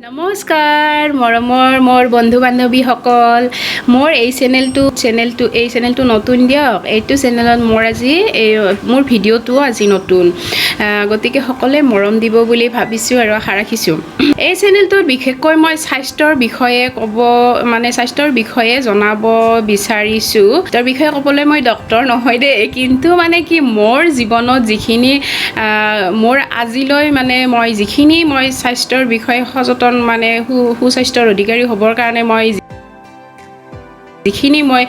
নমস্কাৰ মৰমৰ মোৰ বন্ধু বান্ধৱী সকল মোৰ এই চেনেলটো নতুন দিয়ক এইটো চেনেলত মোৰ আজি মোৰ ভিডিঅ'টো আজি নতুন গতিকে সকলে মৰম দিব বুলি ভাবিছোঁ আৰু আশা ৰাখিছোঁ এই চেনেলটো বিশেষকৈ মই স্বাস্থ্যৰ বিষয়ে ক'ব মানে স্বাস্থ্যৰ বিষয়ে জনাব বিচাৰিছোঁ তাৰ বিষয়ে ক'বলৈ মই ডক্টৰ নহয় দেই কিন্তু মানে কি মোৰ জীৱনত যিখিনি মোৰ আজিলৈ মানে মই যিখিনি মই স্বাস্থ্যৰ বিষয়ে সচেতন মানে সুস্বাস্থ্যৰ অধিকাৰী হ'বৰ কাৰণে মই যিখিনি মই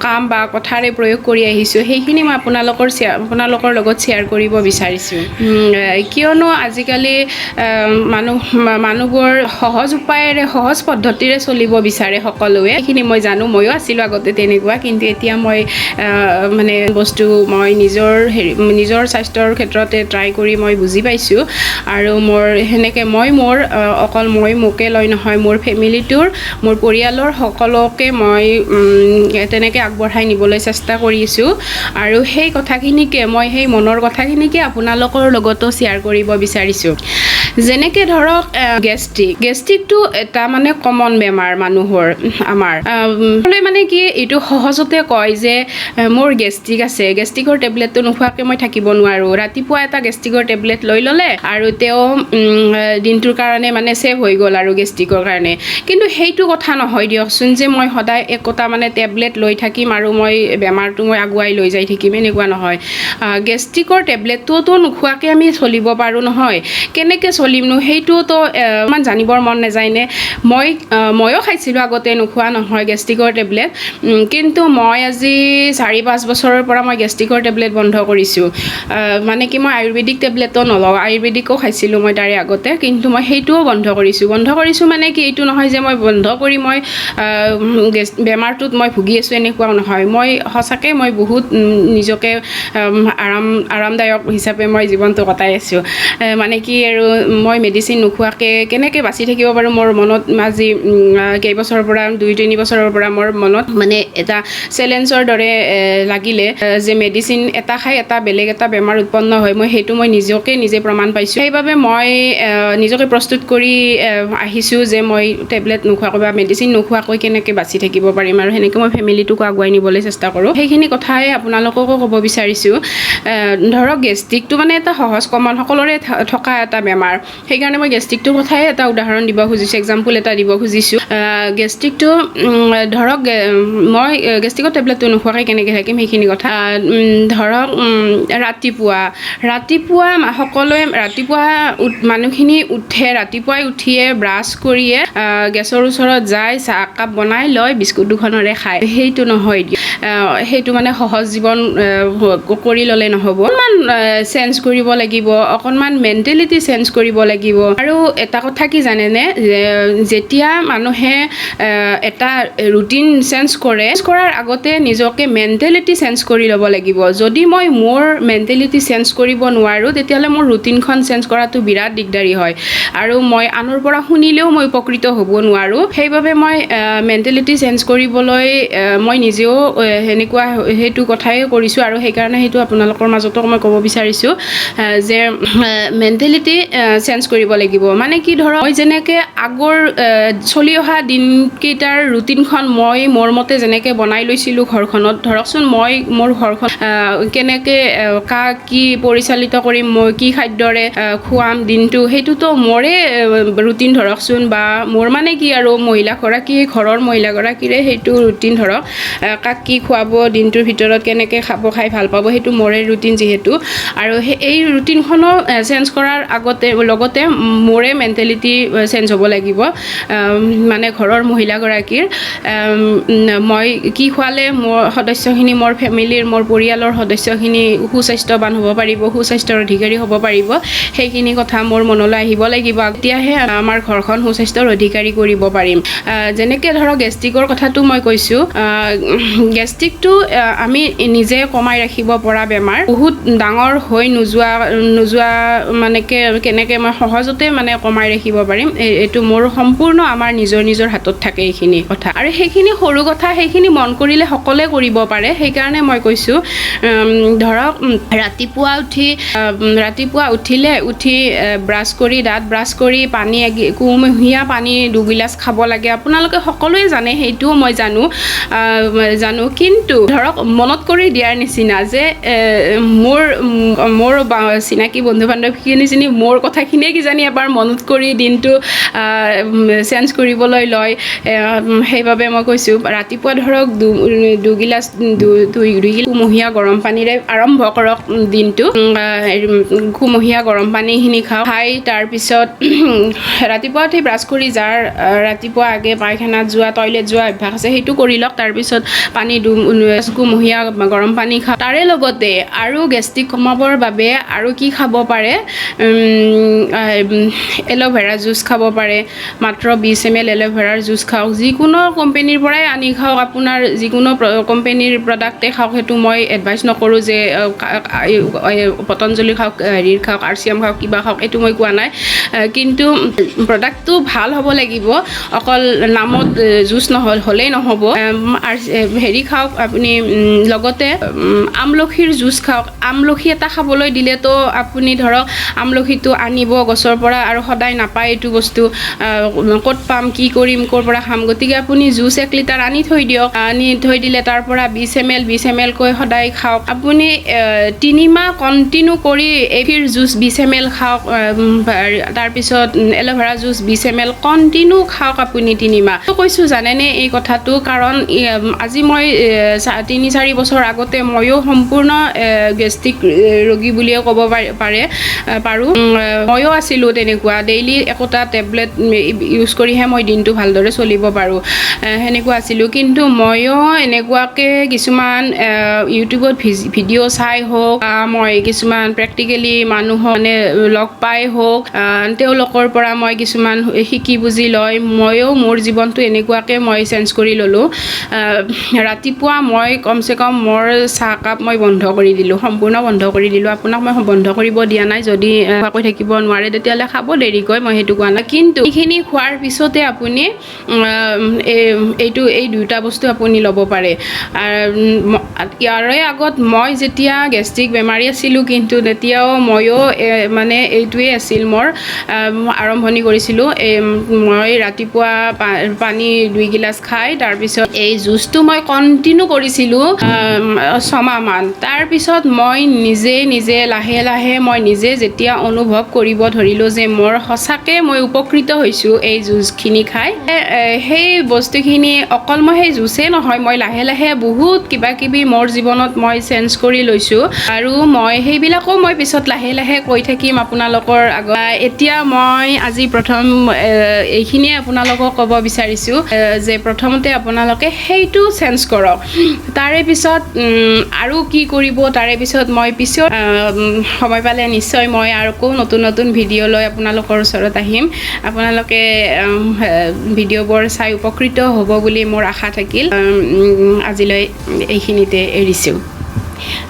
কাম বা কথাৰে প্ৰয়োগ কৰি আহিছোঁ সেইখিনি মই আপোনালোকৰ লগত শ্বেয়াৰ কৰিব বিচাৰিছোঁ কিয়নো আজিকালি মানুহবোৰ সহজ উপায়েৰে সহজ পদ্ধতিৰে চলিব বিচাৰে সকলোৱে সেইখিনি মই জানো ময়ো আছিলোঁ আগতে তেনেকুৱা কিন্তু এতিয়া মই মানে বস্তু মই নিজৰ স্বাস্থ্যৰ ক্ষেত্ৰতে ট্ৰাই কৰি মই বুজি পাইছোঁ আৰু মোৰ সেনেকৈ মোৰ অকল মোকে লৈ নহয় মোৰ ফেমিলিটোৰ মোৰ পৰিয়ালৰ সকলোকে মই তেনেকৈ আগবঢ়াই নিবলৈ চেষ্টা কৰিছোঁ আৰু সেই কথাখিনিকে মই সেই মনৰ কথাখিনিকে আপোনালোকৰ লগতো শ্বেয়াৰ কৰিব বিচাৰিছোঁ যেনেকৈ ধৰক গেষ্ট্ৰিকটো এটা মানে কমন বেমাৰ মানুহৰ আমাৰ মানে কি এইটো সহজতে কয় যে মোৰ গেষ্ট্ৰিক আছে গেষ্ট্ৰিকৰ টেবলেটটো নোখোৱাকৈ মই থাকিব নোৱাৰোঁ ৰাতিপুৱা এটা গেষ্ট্ৰিকৰ টেবলেট লৈ ল'লে আৰু তেওঁ দিনটোৰ কাৰণে মানে ছেভ হৈ গ'ল আৰু গেষ্ট্ৰিকৰ কাৰণে কিন্তু সেইটো কথা নহয় দিয়কচোন যে মই সদায় একোটা মানে টেবলেট লৈ থাকিম আৰু মই বেমাৰটো মই আগুৱাই লৈ যাই থাকিম এনেকুৱা নহয় গেষ্ট্ৰিকৰ টেবলেটটোতো নোখোৱাকৈ আমি চলিব পাৰোঁ নহয় কেনেকৈ চলিমনো সেইটোতো ইমান জানিবৰ মন নাযায়নে ময়ো খাইছিলোঁ আগতে নোখোৱা নহয় গেষ্ট্ৰিকৰ টেবলেট কিন্তু মই আজি 4-5 বছৰৰ পৰা মই গেষ্ট্ৰিকৰ টেবলেট বন্ধ কৰিছোঁ মানে কি মই আয়ুৰ্বেদিক টেবলেটো নলওঁ আয়ুৰ্বেদিকো খাইছিলোঁ মই তাৰে আগতে কিন্তু মই সেইটোও বন্ধ কৰিছোঁ মানে কি এইটো নহয় যে মই বন্ধ কৰি মই বেমাৰটোত মই ভুগি আছোঁ এনেকুৱাও নহয় মই সঁচাকৈ মই বহুত নিজকে আৰামদায়ক হিচাপে মই জীৱনটো কটাই আছোঁ মানে কি আৰু মই মেডিচিন নোখোৱাকৈ কেনেকৈ বাচি থাকিব পাৰোঁ মোৰ মনত আজি কেইবছৰৰ পৰা 2-3 বছৰৰ পৰা মোৰ মনত মানে এটা চেলেঞ্জৰ দৰে লাগিলে যে মেডিচিন এটা খাই এটা বেলেগ এটা বেমাৰ উৎপন্ন হয় সেইটো মই নিজে প্ৰমাণ পাইছোঁ সেইবাবে মই নিজকে প্ৰস্তুত কৰি আহিছোঁ যে মই টেবলেট নোখোৱাকৈ বা মেডিচিন নোখোৱাকৈ কেনেকৈ বাচি থাকিব পাৰিম আৰু সেনেকৈ মই ফেমিলিটোকো আগুৱাই নিবলৈ চেষ্টা কৰোঁ সেইখিনি কথাই আপোনালোককো ক'ব বিচাৰিছোঁ ধৰক গেষ্ট্ৰিকটো মানে এটা সহজ কমন সকলোৰে থকা এটা বেমাৰ সেইকাৰণে মই গেষ্ট্ৰিকটোৰ কথাই এটা উদাহৰণ দিব খুজিছোঁ এক্সাম্পল এটা দিব খুজিছোঁ গেষ্ট্ৰিকটো ধৰক মই গেষ্ট্ৰিকৰ টেবলেটটো নোখোৱাকৈ কেনেকৈ থাকিম সেইখিনি কথা ধৰক ৰাতিপুৱা সকলোৱে মানুহখিনি উঠে ৰাতিপুৱাই উঠিয়ে ব্ৰাছ কৰিয়ে গেছৰ ওচৰত যায় চাহ একাপ বনাই লয় বিস্কুট দুখনেৰে খায় সেইটো নহয় সেইটো মানে সহজ জীৱন কৰি ল'লে নহ'ব অকণমান চেঞ্জ কৰিব লাগিব অকণমান মেণ্টেলিটি চেঞ্জ কৰিব লাগিব আৰু এটা কথা কি জানেনে যেতিয়া মানুহে এটা ৰুটিন চেঞ্জ কৰাৰ আগতে নিজকে মেণ্টেলিটি চেঞ্জ কৰি ল'ব লাগিব যদি মই মোৰ মেণ্টেলিটি চেঞ্জ কৰিব নোৱাৰোঁ তেতিয়াহ'লে মোৰ ৰুটিনখন চেঞ্জ কৰাটো বিৰাট দিগদাৰী হয় আৰু মই আনৰ পৰা শুনিলেও মই উপকৃত হ'ব নোৱাৰোঁ সেইবাবে মই মেণ্টেলিটি চেঞ্জ কৰিবলৈ মই নিজেও সেনেকুৱা সেইটো কথাই কৰিছোঁ আৰু সেইকাৰণে সেইটো আপোনালোকৰ মাজতো মই ক'ব বিচাৰিছোঁ যে মেণ্টেলিটি চেঞ্জ কৰিব লাগিব মানে কি ধৰক মই যেনেকৈ আগৰ চলি অহা দিনকেইটাৰ ৰুটিনখন মই মোৰ মতে যেনেকৈ বনাই লৈছিলোঁ ঘৰখনত ধৰকচোন মই মোৰ ঘৰখন কেনেকৈ কাক কি পৰিচালিত কৰিম মই কি খাদ্যৰে খুৱাম দিনটো সেইটোতো মোৰে ৰুটিন ধৰকচোন বা মোৰ মানে কি আৰু ঘৰৰ মহিলাগৰাকীৰে সেইটো ৰুটিন ধৰক কাক কি খুৱাব দিনটোৰ ভিতৰত কেনেকৈ খাই ভাল পাব সেইটো মোৰে ৰুটিন যিহেতু আৰু এই ৰুটিনখনো চেঞ্জ কৰাৰ লগতে মোৰে মেণ্টেলিটি চেঞ্জ হ'ব লাগিব মানে ঘৰৰ মহিলাগৰাকীৰ মই কি খোৱালে মোৰ সদস্যখিনি মোৰ ফেমিলিৰ মোৰ পৰিয়ালৰ সদস্যখিনি সুস্বাস্থ্যৱান হ'ব পাৰিব সুস্বাস্থ্যৰ অধিকাৰী হ'ব পাৰিব সেইখিনি কথা মোৰ মনলৈ আহিব লাগিব তেতিয়াহে আমাৰ ঘৰখন সুস্বাস্থ্যৰ অধিকাৰী কৰিব পাৰিম যেনেকৈ ধৰক গেষ্ট্ৰিকৰ কথাটো মই কৈছোঁ গেষ্ট্ৰিকটো আমি নিজে কমাই ৰাখিব পৰা বেমাৰ বহুত ডাঙৰ হৈ নোযোৱা মানে কেনেকৈ মই সহজতে মানে কমাই ৰাখিব পাৰিম এইটো মোৰ সম্পূৰ্ণ আমাৰ নিজৰ হাতত থাকে এইখিনি কথা আৰু সেইখিনি সৰু কথা সেইখিনি মন কৰিলে সকলোৱে কৰিব পাৰে সেইকাৰণে মই কৈছোঁ ধৰক ৰাতিপুৱা উঠি ব্ৰাছ কৰি দাঁত ব্ৰাছ কৰি পানী কুহুমীয়া পানী 2 গিলাচ খাব লাগে আপোনালোকে সকলোৱে জানে সেইটোও মই জানো কিন্তু ধৰক মনত কৰি দিয়াৰ নিচিনা যে মোৰ চিনাকি বন্ধু বান্ধৱীখিনি মোৰ কথাখিনিয়ে কিজানি এবাৰ মনত কৰি দিনটো চেঞ্জ কৰিবলৈ লয় সেইবাবে মই কৈছোঁ ৰাতিপুৱা ধৰক 2 গিলাচ কুহুমীয়া গৰম পানীৰে আৰম্ভ কৰক দিনটো কুহুমীয়া গৰম পানীখিনি খাই তাৰপিছত ৰাতিপুৱা উঠি ব্ৰাছ কৰি যাৰ ৰাতিপুৱা আগে পায়খানাত যোৱা টয়লেট যোৱা অভ্যাস আছে সেইটো কৰি লওক তাৰপিছত পানী কুহুমীয়া গৰম পানী খাওক তাৰে লগতে আৰু গেষ্ট্ৰিক কমাবৰ বাবে আৰু কি খাব পাৰে এল'ভেৰা জুচ খাব পাৰে মাত্ৰ 20 ml এল'ভেৰাৰ জুচ খাওক যিকোনো কোম্পানীৰ পৰাই আনি খাওক আপোনাৰ যিকোনো কোম্পানীৰ প্ৰডাক্টে খাওক সেইটো মই এডভাইচ নকৰোঁ যে পতঞ্জলি খাওক হেৰিৰ খাওক আৰচিয়াম খাওক কিবা খাওক এইটো মই কোৱা নাই কিন্তু প্ৰডাক্টটো ভাল হ'ব লাগিব অকল নামত জুচ হ'লেই নহ'ব হেৰি খাওক আপুনি লগতে আমলখিৰ জুচ খাওক আমলখি এটা খাবলৈ দিলেতো আপুনি ধৰক আমলখিটো আনিব গছৰ পৰা আৰু সদায় নাপায় এইটো বস্তু ক'ত পাম কি কৰিম ক'ৰ পৰা খাম গতিকে আপুনি জুচ 1 লিটাৰ আনি থৈ দিয়ক আনি থৈ দিলে তাৰ পৰা 20 ml কৈ সদায় খাওক আপুনি 3 মাহ কণ্টিনিউ কৰি এফিৰ জুচ 20 ml খাওক তাৰপিছত এল'ভেৰা জুচ 20 ml কণ্টিনিউ খাওক আপুনি 3 মাহ কৈছোঁ জানেনে এই কথাটো কাৰণ আজি মই 3-4 বছৰ আগতে ময়ো সম্পূৰ্ণ গেষ্ট্ৰিক ৰোগী বুলিয়ে ক'ব পাৰোঁ ময়ো আছিলোঁ তেনেকুৱা ডেইলি একোটা টেবলেট ইউজ কৰিহে মই দিনটো ভালদৰে চলিব পাৰোঁ সেনেকুৱা আছিলোঁ কিন্তু ময়ো এনেকুৱাকৈ কিছুমান ইউটিউবত ভিডিঅ' চাই হওক মই কিছুমান প্ৰেক্টিকেলি মানুহক মানে লগ পাই হওক তেওঁলোকৰ পৰা মই কিছুমান শিকি বুজি লৈ ময়ো মোৰ জীৱনটো এনেকুৱাকৈ মই চেঞ্জ কৰি ল'লোঁ ৰাতিপুৱা মই কমচে কম মোৰ চাহকাপ মই বন্ধ কৰি দিলোঁ সম্পূৰ্ণ বন্ধ কৰি দিলোঁ আপোনাক মই বন্ধ কৰিব দিয়া নাই যদি খোৱাকৈ থাকিব নোৱাৰে তেতিয়াহ'লে খাব দেৰিকৈ মই সেইটো কোৱা নাই কিন্তু এইখিনি খোৱাৰ পিছতে আপুনি এই 2টা বস্তু আপুনি ল'ব পাৰে ইয়াৰে আগত মই যেতিয়া গেষ্ট্ৰিক বেমাৰী আছিলোঁ কিন্তু তেতিয়াও ময়ো মানে এইটোৱে আছিল মোৰ আৰম্ভণি কৰিছিলোঁ মই ৰাতিপুৱা পানী 2 গিলাচ খাই তাৰপিছত এই জুচটো মই কণ্টিনিউ কৰিছিলোঁ 6 মাহমান তাৰপিছত মই নিজে লাহে মই নিজে যেতিয়া অনুভৱ কৰিব ধৰিলোঁ যে মোৰ সঁচাকৈ মই উপকৃত হৈছোঁ এই জুচখিনি খাই সেই বস্তুখিনি অকল মই সেই জুচেই নহয় মই লাহে বহুত কিবাকিবি মোৰ জীৱনত মই চেঞ্জ কৰি লৈছোঁ আৰু মই সেইবিলাকো মই পিছত লাহে কৈ থাকিম আপোনালোকৰ আগত এতিয়া মই আজি প্ৰথম এইখিনিয়ে আপোনালোকক ক'ব বিচাৰিছোঁ যে প্ৰথমতে আপোনালোকে সেইটো চেঞ্জ কৰক তাৰে পিছত আৰু কি কৰিব তাৰে পিছত মই পিছত সময় পালে নিশ্চয় মই আৰু নতুন ভিডিঅ' লৈ আপোনালোকৰ ওচৰত আহিম আপোনালোকে ভিডিঅ'বোৰ চাই উপকৃত হ'ব বুলি মোৰ আশা থাকিল আজিলৈ এইখিনিতে এৰিছোঁ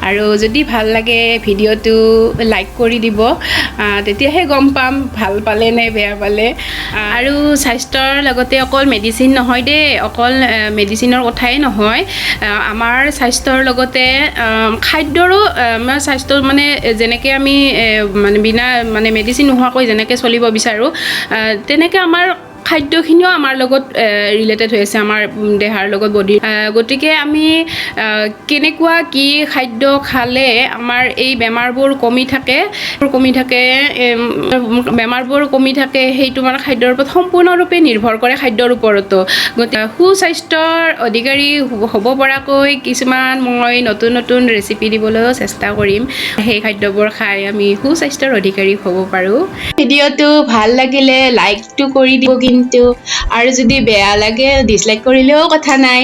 আৰু যদি ভাল লাগে ভিডিঅ'টো লাইক কৰি দিব তেতিয়াহে গম পাম ভাল পালে নে বেয়া পালে আৰু স্বাস্থ্যৰ লগতে অকল মেডিচিন নহয় দেই অকল মেডিচিনৰ কথাই নহয় আমাৰ স্বাস্থ্যৰ লগতে খাদ্যৰো আমাৰ স্বাস্থ্য মানে যেনেকৈ আমি মানে বিনা মানে মেডিচিন নোহোৱাকৈ যেনেকৈ চলিব বিচাৰোঁ তেনেকৈ আমাৰ খাদ্যখিনিও আমাৰ লগত ৰিলেটেড হৈ আছে আমাৰ দেহাৰ লগত বডিৰ গতিকে আমি কেনেকুৱা কি খাদ্য খালে আমাৰ এই বেমাৰবোৰ কমি থাকে সেইটো মানে খাদ্যৰ ওপৰত সম্পূৰ্ণৰূপে নিৰ্ভৰ কৰে খাদ্যৰ ওপৰতো গতিকে সুস্বাস্থ্যৰ অধিকাৰী হ'ব পৰাকৈ কিছুমান মই নতুন ৰেচিপি দিবলৈও চেষ্টা কৰিম সেই খাদ্যবোৰ খাই আমি সুস্বাস্থ্যৰ অধিকাৰী হ'ব পাৰোঁ ভিডিঅ'টো ভাল লাগিলে লাইকটো কৰি দিব কিন্তু আৰু যদি বেয়া লাগে ডিসলাইক কৰিলেও কথা নাই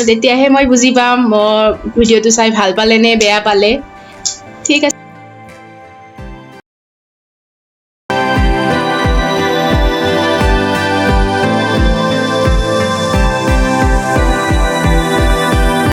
তেতিয়াহে মই বুজি পাম ভিডিঅ'টো চাই ভাল পালে নে বেয়া পালে ঠিক আছে